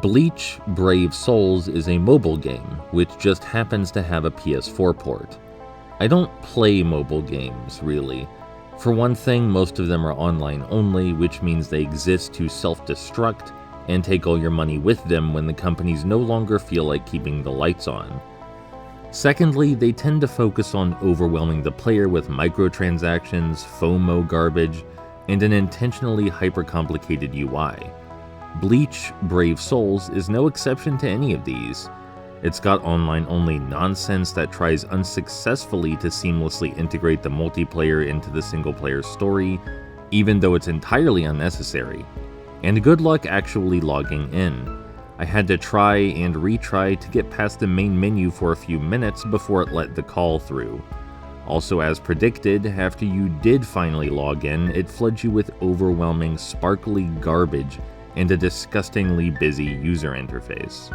Bleach Brave Souls is a mobile game, which just happens to have a PS4 port. I don't play mobile games, really. For one thing, most of them are online only, which means they exist to self-destruct and take all your money with them when the companies no longer feel like keeping the lights on. Secondly, they tend to focus on overwhelming the player with microtransactions, FOMO garbage, and an intentionally hyper-complicated UI. Bleach Brave Souls is no exception to any of these. It's got online-only nonsense that tries unsuccessfully to seamlessly integrate the multiplayer into the single-player story, even though it's entirely unnecessary. And good luck actually logging in. I had to try and retry to get past the main menu for a few minutes before it let the call through. Also, as predicted, after you did finally log in, it floods you with overwhelming, sparkly garbage and a disgustingly busy user interface.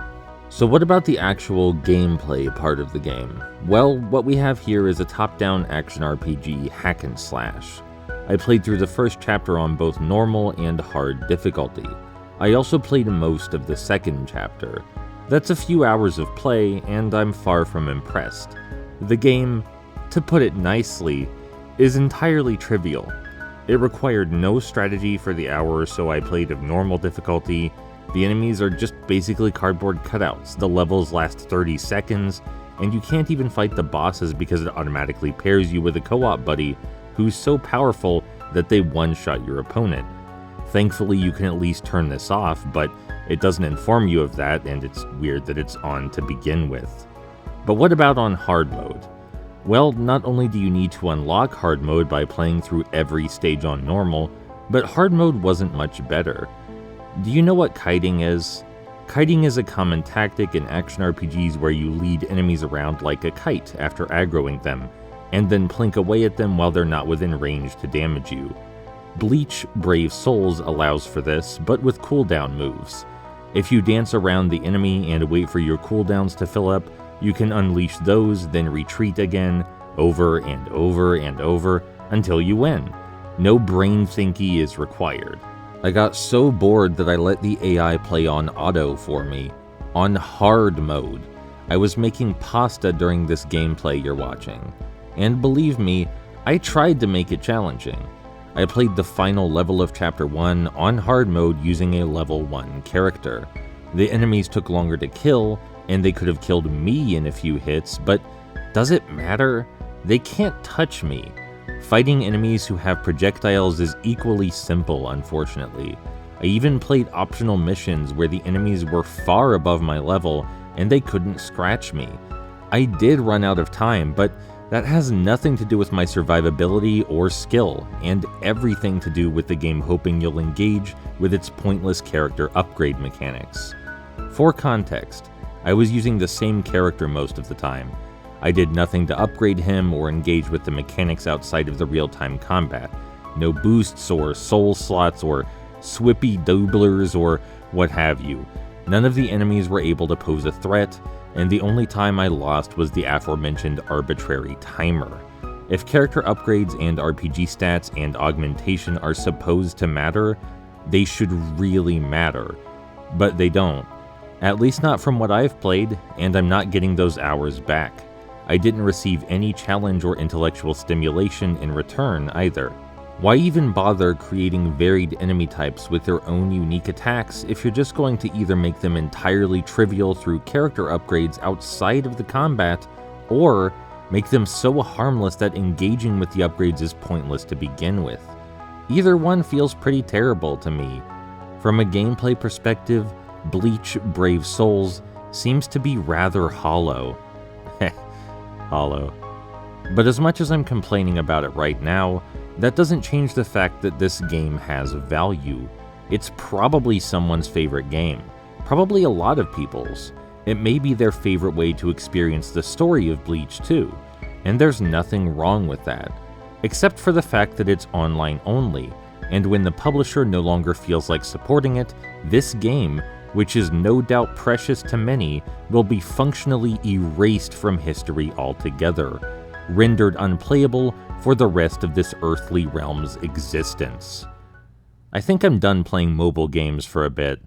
So what about the actual gameplay part of the game? Well, what we have here is a top-down action RPG hack and slash. I played through the first chapter on both normal and hard difficulty. I also played most of the second chapter. That's a few hours of play, and I'm far from impressed. The game, to put it nicely, is entirely trivial. It required no strategy for the hour or so I played of normal difficulty. The enemies are just basically cardboard cutouts, the levels last 30 seconds, and you can't even fight the bosses because it automatically pairs you with a co-op buddy who's so powerful that they one-shot your opponent. Thankfully, you can at least turn this off, but it doesn't inform you of that, and it's weird that it's on to begin with. But what about on hard mode? Well, not only do you need to unlock hard mode by playing through every stage on normal, but hard mode wasn't much better. Do you know what kiting is? Kiting is a common tactic in action RPGs where you lead enemies around like a kite after aggroing them, and then plink away at them while they're not within range to damage you. Bleach Brave Souls allows for this, but with cooldown moves. If you dance around the enemy and wait for your cooldowns to fill up, you can unleash those, then retreat again, over and over and over, until you win. No brain thinky is required. I got so bored that I let the AI play on auto for me. On hard mode. I was making pasta during this gameplay you're watching. And believe me, I tried to make it challenging. I played the final level of Chapter 1 on hard mode using a level 1 character. The enemies took longer to kill, and they could have killed me in a few hits, but does it matter? They can't touch me. Fighting enemies who have projectiles is equally simple, unfortunately. I even played optional missions where the enemies were far above my level, and they couldn't scratch me. I did run out of time, but that has nothing to do with my survivability or skill, and everything to do with the game hoping you'll engage with its pointless character upgrade mechanics. For context, I was using the same character most of the time. I did nothing to upgrade him or engage with the mechanics outside of the real-time combat. No boosts or soul slots or swippy doublers or what have you. None of the enemies were able to pose a threat, and the only time I lost was the aforementioned arbitrary timer. If character upgrades and RPG stats and augmentation are supposed to matter, they should really matter. But they don't. At least not from what I've played, and I'm not getting those hours back. I didn't receive any challenge or intellectual stimulation in return either. Why even bother creating varied enemy types with their own unique attacks if you're just going to either make them entirely trivial through character upgrades outside of the combat, or make them so harmless that engaging with the upgrades is pointless to begin with? Either one feels pretty terrible to me. From a gameplay perspective, Bleach Brave Souls seems to be rather hollow. Hollow. But as much as I'm complaining about it right now, that doesn't change the fact that this game has value. It's probably someone's favorite game. Probably a lot of people's. It may be their favorite way to experience the story of Bleach too, and there's nothing wrong with that. Except for the fact that it's online only, and when the publisher no longer feels like supporting it, this game, which is no doubt precious to many, will be functionally erased from history altogether, rendered unplayable for the rest of this earthly realm's existence. I think I'm done playing mobile games for a bit.